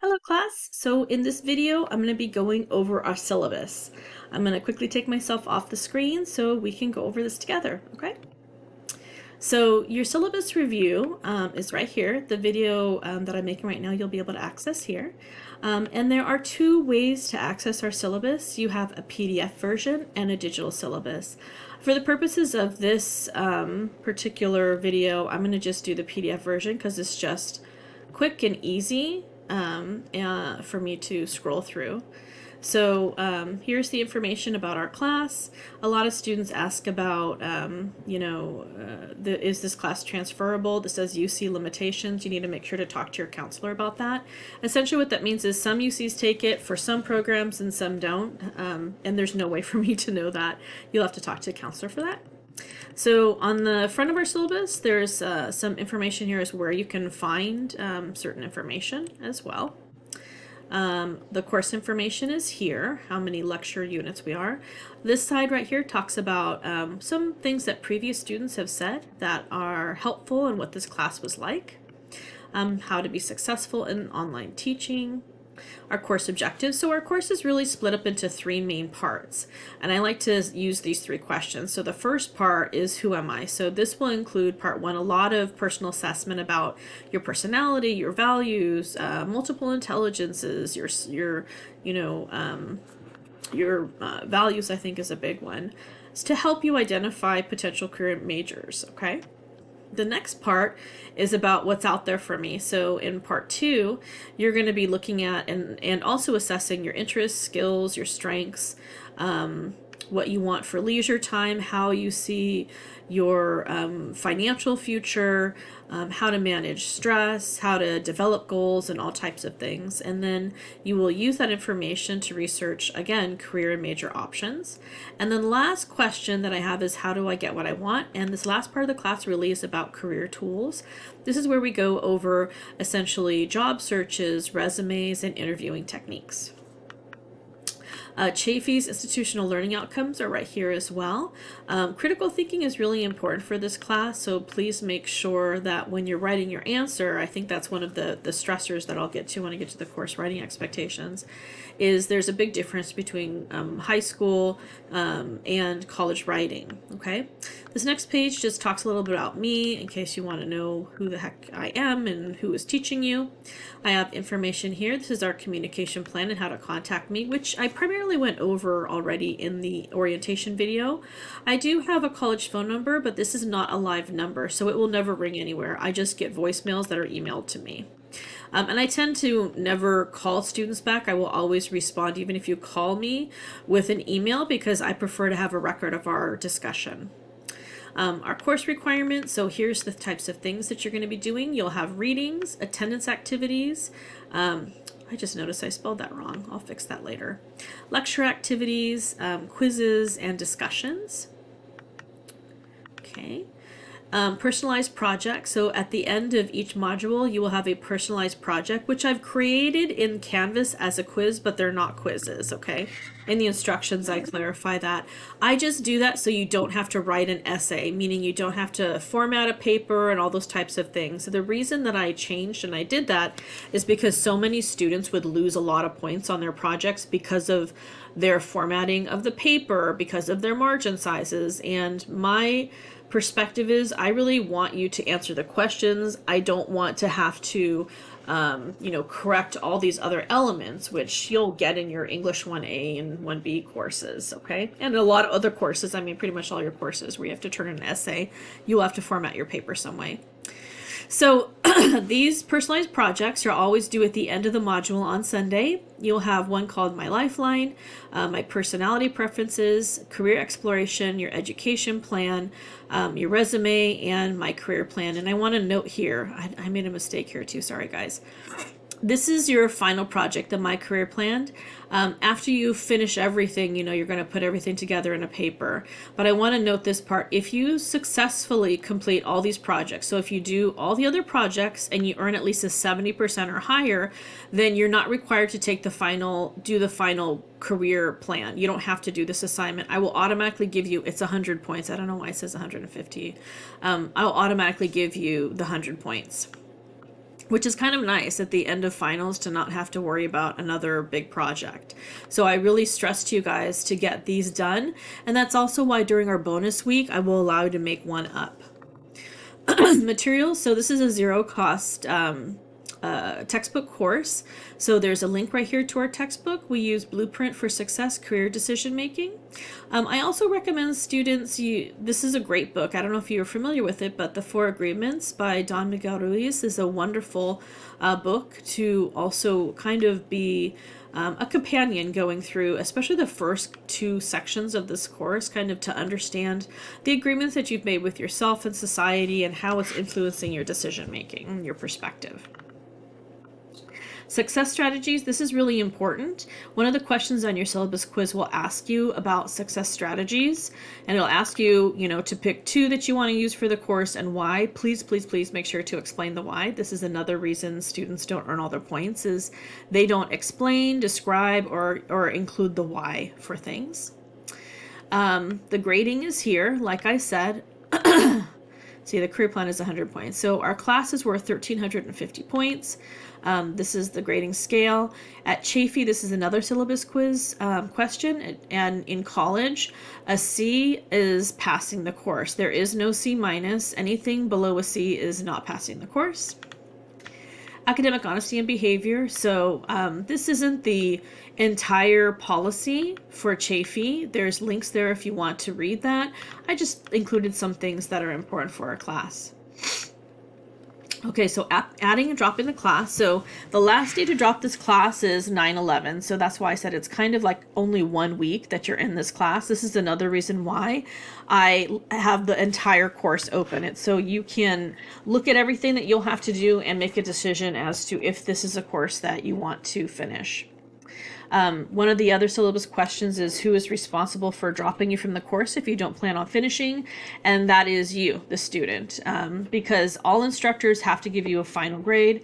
Hello class. So in this video, I'm going to be going over our syllabus. I'm going to quickly take myself off the screen so we can go over this together, okay? So your syllabus review is right here. The video that I'm making right now, you'll be able to access here. And there are two ways to access our syllabus. You have a PDF version and a digital syllabus. For the purposes of this particular video, I'm going to just do the PDF version because it's just quick and easy for me to scroll through. So here's the information about our class. A lot of students ask about, is this class transferable? This says UC limitations. You need to make sure to talk to your counselor about that. Essentially what that means is some UCs take it for some programs and some don't, and there's no way for me to know that. You'll have to talk to a counselor for that. So on the front of our syllabus, there's some information here as where you can find certain information as well. The course information is here, how many lecture units we are. This side right here talks about some things that previous students have said that are helpful in what this class was like, how to be successful in online teaching, our course objectives. So our course is really split up into three main parts, and I like to use these three questions. So the first part is who am I? So this will include part one, a lot of personal assessment about your personality, your values, multiple intelligences, your values, I think, is a big one. It's to help you identify potential career majors, okay? The next part is about what's out there for me. So in part two, you're going to be looking at and also assessing your interests, skills, your strengths, what you want for leisure time, how you see your financial future, how to manage stress, how to develop goals, and all types of things. And then you will use that information to research, again, career and major options. And then the last question that I have is how do I get what I want? And this last part of the class really is about career tools. This is where we go over essentially job searches, resumes, and interviewing techniques. Chafee's institutional learning outcomes are right here as well. Critical thinking is really important for this class, so please make sure that when you're writing your answer, I think that's one of the stressors that I'll get to when I get to the course writing expectations, is there's a big difference between high school and college writing, okay? This next page just talks a little bit about me in case you want to know who the heck I am and who is teaching you. I have information here. This is our communication plan and how to contact me, which I primarily went over already in the orientation video. I do have a college phone number, but this is not a live number, so it will never ring anywhere. I just get voicemails that are emailed to me. And I tend to never call students back. I will always respond even if you call me with an email because I prefer to have a record of our discussion. Our course requirements, so here's the types of things that you're going to be doing. You'll have readings, attendance activities. I just noticed I spelled that wrong. I'll fix that later. Lecture activities, quizzes, and discussions. Okay. Personalized projects. So at the end of each module, you will have a personalized project, which I've created in Canvas as a quiz, but they're not quizzes, okay? In the instructions, I clarify that. I just do that so you don't have to write an essay, meaning you don't have to format a paper and all those types of things. So the reason that I changed and I did that is because so many students would lose a lot of points on their projects because of their formatting of the paper, because of their margin sizes, and my perspective is I really want you to answer the questions. I don't want to have to correct all these other elements, which you'll get in your English 1A and 1B courses, okay? And a lot of other courses, I mean pretty much all your courses where you have to turn in an essay, you'll have to format your paper some way. So these personalized projects are always due at the end of the module on Sunday. You'll have one called My Lifeline, My Personality Preferences, Career Exploration, Your Education Plan, your resume, and My Career Plan. And I want to note here, I made a mistake here too, sorry guys. This is your final project, the My Career Plan. After you finish everything, you're going to put everything together in a paper. But I want to note this part. If you successfully complete all these projects, so if you do all the other projects and you earn at least a 70% or higher, then you're not required to do the final career plan. You don't have to do this assignment. I will automatically give you, it's 100 points. I don't know why it says 150. I'll automatically give you the 100 points. which is kind of nice at the end of finals to not have to worry about another big project. So I really stress to you guys to get these done. And that's also why during our bonus week, I will allow you to make one up. Materials. So this is a zero cost textbook course. So there's a link right here to our textbook. We use Blueprint for Success Career Decision Making. I also recommend students, this is a great book. I don't know if you're familiar with it, but The Four Agreements by Don Miguel Ruiz is a wonderful book to also kind of be a companion going through, especially the first two sections of this course, kind of to understand the agreements that you've made with yourself and society and how it's influencing your decision making and your perspective. Success strategies, this is really important. One of the questions on your syllabus quiz will ask you about success strategies, and it'll ask you, to pick 2 that you want to use for the course and why. Please, please, please make sure to explain the why. This is another reason students don't earn all their points, is they don't explain, describe, or include the why for things. The grading is here, like I said. See, the career plan is 100 points. So our class is worth 1,350 points. This is the grading scale. At Chafee, this is another syllabus quiz question. And in college, a C is passing the course. There is no C minus. Anything below a C is not passing the course. Academic honesty and behavior. So this isn't the entire policy for Chafee. There's links there if you want to read that. I just included some things that are important for our class. Okay, so adding and dropping the class. So the last day to drop this class is 9/11. So that's why I said it's kind of like only 1 week that you're in this class. This is another reason why I have the entire course open. It's so you can look at everything that you'll have to do and make a decision as to if this is a course that you want to finish. One of the other syllabus questions is who is responsible for dropping you from the course if you don't plan on finishing, and that is you, the student, because all instructors have to give you a final grade.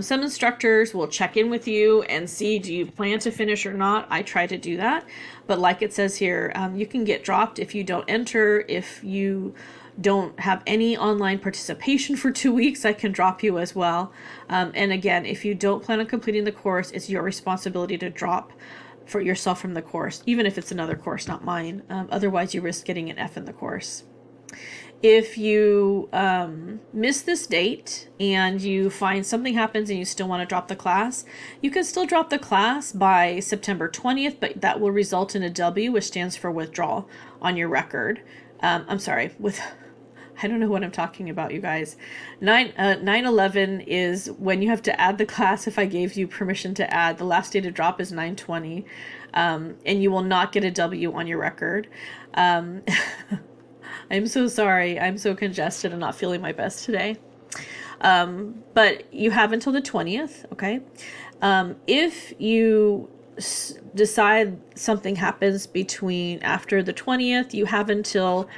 Some instructors will check in with you and see, do you plan to finish or not? I try to do that, but like it says here, you can get dropped if you don't enter, if you don't have any online participation for 2 weeks, I can drop you as well. And again, if you don't plan on completing the course, it's your responsibility to drop for yourself from the course, even if it's another course, not mine. Otherwise, you risk getting an F in the course. If you miss this date and you find something happens and you still want to drop the class, you can still drop the class by September 20th, but that will result in a W, which stands for withdrawal on your record. I don't know what I'm talking about, you guys. 9/11 is when you have to add the class. If I gave you permission to add, the last day to drop is 9/20, and you will not get a W on your record. I'm so sorry. I'm so congested and not feeling my best today. But you have until the 20th, okay? If you decide something happens after the 20th, you have until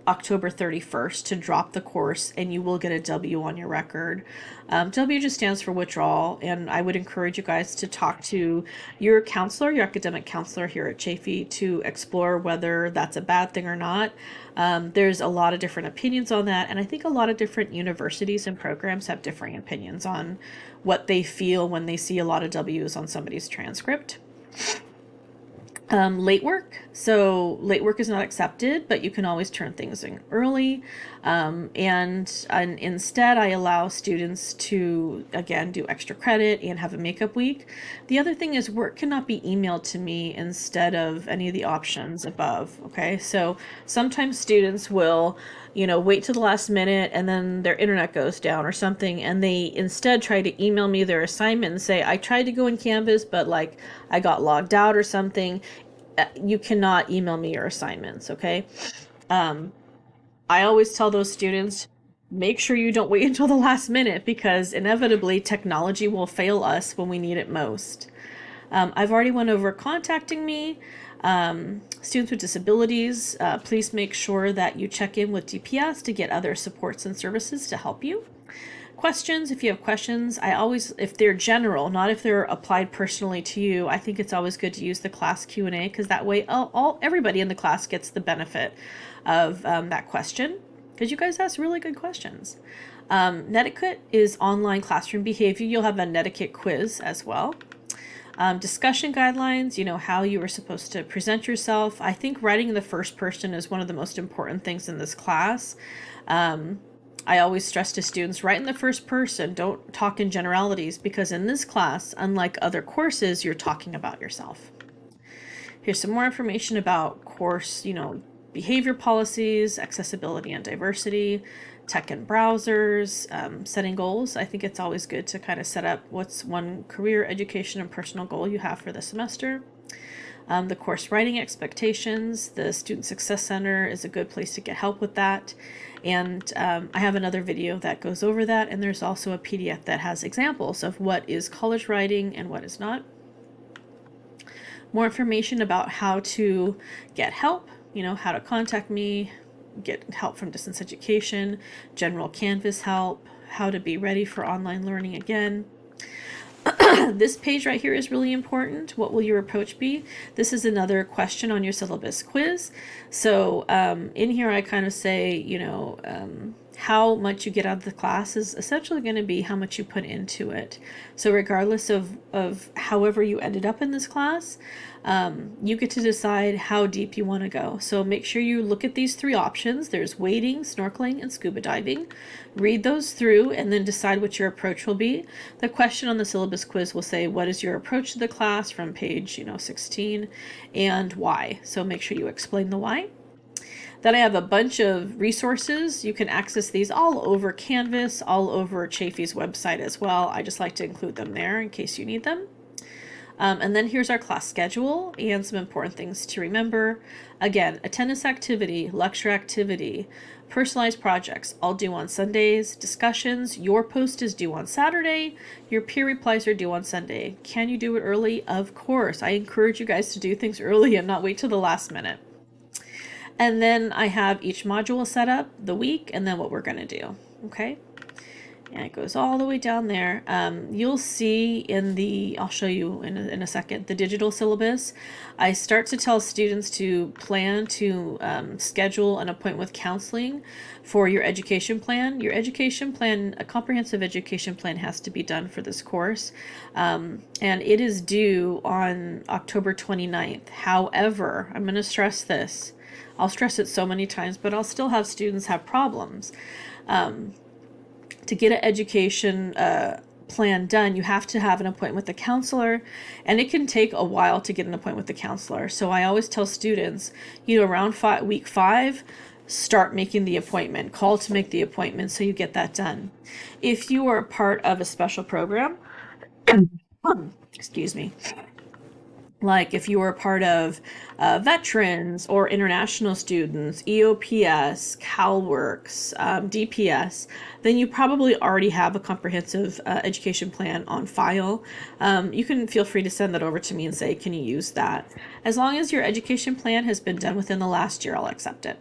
October 31st to drop the course, and you will get a W on your record. W just stands for withdrawal, and I would encourage you guys to talk to your counselor, your academic counselor here at Chafee, to explore whether that's a bad thing or not. There's a lot of different opinions on that, and I think a lot of different universities and programs have differing opinions on what they feel when they see a lot of W's on somebody's transcript. Late work. So late work is not accepted, but you can always turn things in early. And instead, I allow students to, again, do extra credit and have a makeup week. The other thing is work cannot be emailed to me instead of any of the options above. Okay. So sometimes students will, wait till the last minute and then their internet goes down or something. And they instead try to email me their assignment and say, I tried to go in Canvas, but I got logged out or something. You cannot email me your assignments, okay? I always tell those students, make sure you don't wait until the last minute, because inevitably technology will fail us when we need it most. I've already went over contacting me. Students with disabilities, please make sure that you check in with DPS to get other supports and services to help you. Questions, if you have questions, if they're general, not if they're applied personally to you, I think it's always good to use the class Q&A, because that way everybody in the class gets the benefit of that question, because you guys ask really good questions. Netiquette is online classroom behavior. You'll have a netiquette quiz as well. Discussion guidelines, you know, how you are supposed to present yourself. I think writing in the first person is one of the most important things in this class. I always stress to students, write in the first person, don't talk in generalities, because in this class, unlike other courses, you're talking about yourself. Here's some more information about course, you know, behavior policies, accessibility and diversity, tech and browsers, setting goals. I think it's always good to kind of set up what's one career, education, and personal goal you have for the semester. The course writing expectations, the Student Success Center is a good place to get help with that. And I have another video that goes over that, and there's also a PDF that has examples of what is college writing and what is not. More information about how to get help, you know, how to contact me, get help from distance education, general Canvas help, how to be ready for online learning again. This page right here is really important. What will your approach be? This is another question on your syllabus quiz. So in here I kind of say, you know, how much you get out of the class is essentially going to be how much you put into it. So regardless of however you ended up in this class, you get to decide how deep you want to go. So make sure you look at these three options. There's wading, snorkeling, and scuba diving. Read those through and then decide what your approach will be. The question on the syllabus quiz will say, what is your approach to the class from page, you know, 16, and why. So make sure you explain the why. Then I have a bunch of resources. You can access these all over Canvas, all over Chafee's website as well. I just like to include them there in case you need them. And then here's our class schedule and some important things to remember. Again, attendance activity, lecture activity, personalized projects, all due on Sundays. Discussions, your post is due on Saturday. Your peer replies are due on Sunday. Can you do it early? Of course. I encourage you guys to do things early and not wait till the last minute. And then I have each module set up, the week, and then what we're going to do. Okay. And it goes all the way down there. You'll see in the, I'll show you in a second, the digital syllabus. I start to tell students to plan to schedule an appointment with counseling for your education plan. Your education plan, a comprehensive education plan, has to be done for this course. And it is due on October 29th. However, I'm going to stress this. I'll stress it so many times, but I'll still have students have problems. To get an education plan done, you have to have an appointment with the counselor, and it can take a while to get an appointment with the counselor. So I always tell students, you know, around week 5, start making the appointment, call to make the appointment so you get that done. If you are part of a special program, excuse me, like if you are part of veterans or international students, EOPS, CalWORKS, DPS, then you probably already have a comprehensive education plan on file. You can feel free to send that over to me and say, can you use that? As long as your education plan has been done within the last year, I'll accept it.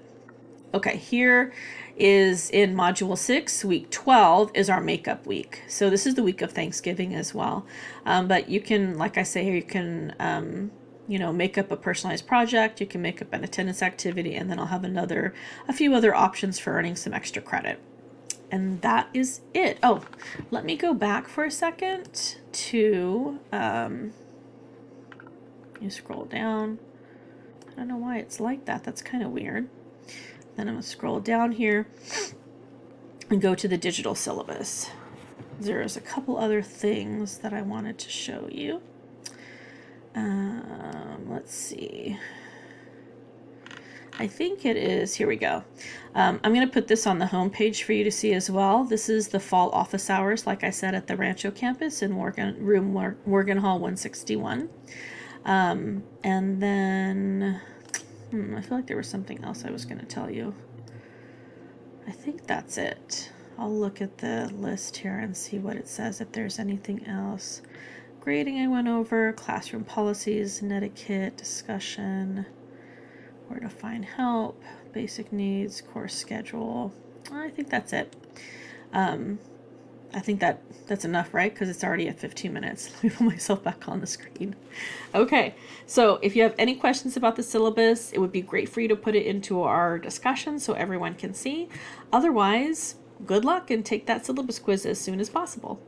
Okay, here is in Module 6, Week 12 is our makeup week. So this is the week of Thanksgiving as well. But you can, like I say here, you can, you know, make up a personalized project, you can make up an attendance activity, and then I'll have a few other options for earning some extra credit. And that is it. Oh, let me go back for a second to, you scroll down. I don't know why it's like that. That's kind of weird. Then I'm going to scroll down here and go to the digital syllabus. There's a couple other things that I wanted to show you. Let's see. I think it is, here we go. I'm going to put this on the home page for you to see as well. This is the fall office hours, like I said, at the Rancho campus in room Morgan Hall 161. And then... I feel like there was something else I was going to tell you. I think that's it. I'll look at the list here and see what it says, if there's anything else. Grading I went over, classroom policies, netiquette, discussion, where to find help, basic needs, course schedule. I think that's it. I think that's enough, right? Because it's already at 15 minutes. Let me put myself back on the screen. Okay, so if you have any questions about the syllabus, it would be great for you to put it into our discussion so everyone can see. Otherwise, good luck and take that syllabus quiz as soon as possible.